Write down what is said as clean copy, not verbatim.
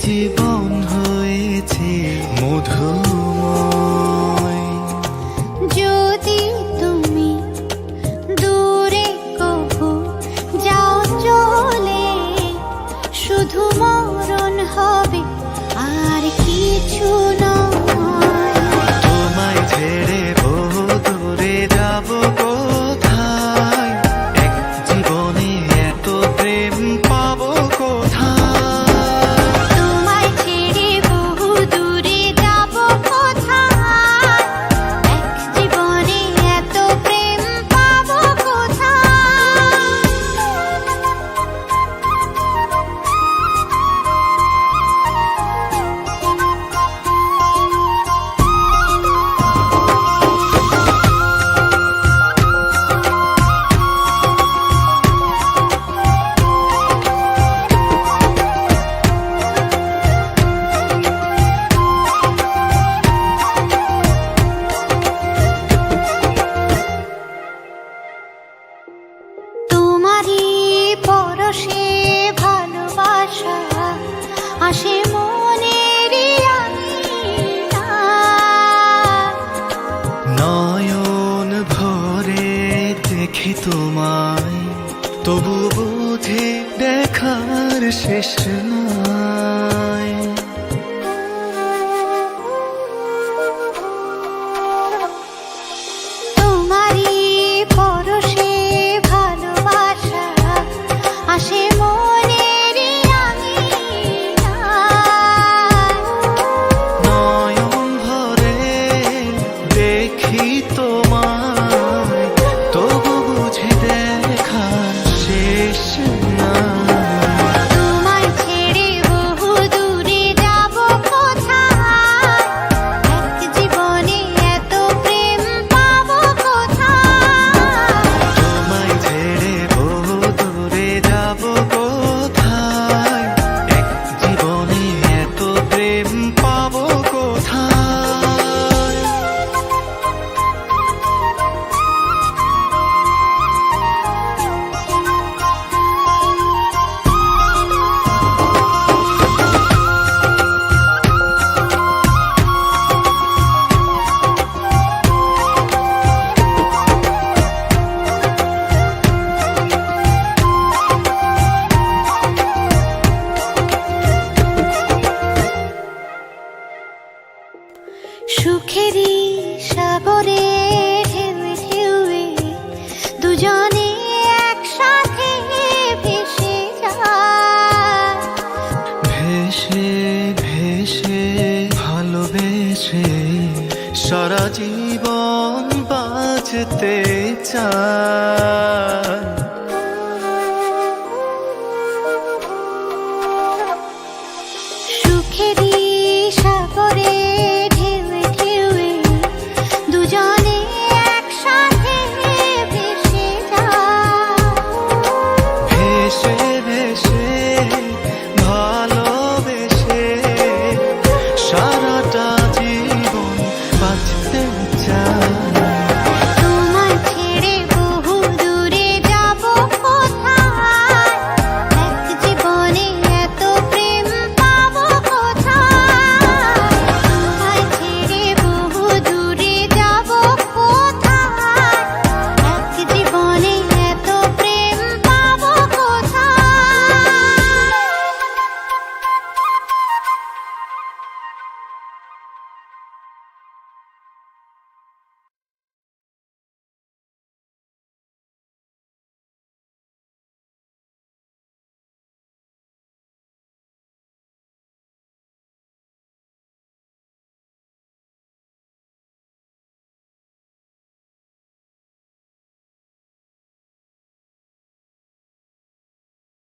জীবন হয়েছে মধুময়। যদি তুমি দূরে কবু যাও চলে, শুধু মরণ হবে আর কিছু নয়। তোমায় ছেড়ে বহু দূরে যাব কোথায়, এক জীবনে এত প্রেম পাবো কোথায়। তোমায় ছেড়ে বহু দূরে যাব কোথায়, এক জীবনে এত প্রেম পাবো কোথায়। তোমারই পরশে ভালোবাসা আসে মনের নয়ন ভরে দেখি তোমায়, তবু বুঝি দেখার শেষ নাই। তোমারই পরশে ভালোবাসা আসে মনের নয়ন ভরে দেখি তোমায়, তবু বুঝি দেখার শেষ নাই। তোমায় ছেড়ে বহু দূরে যাব কোথায়, এক জীবনে এত প্রেম পাবো কোথায়। তোমায় ছেড়ে বহু দূরে যাব কোথায়, এক জীবনে এত প্রেম পাবো কোথায়। সুখেরই সাগরে ঢেউয়ে ঢেউয়ে দুজনে একসাথে ভেসে যায়। ভেসে ভেসে ভালোবেসে সারা জীবন বাঁচতে চায়। সুখেরই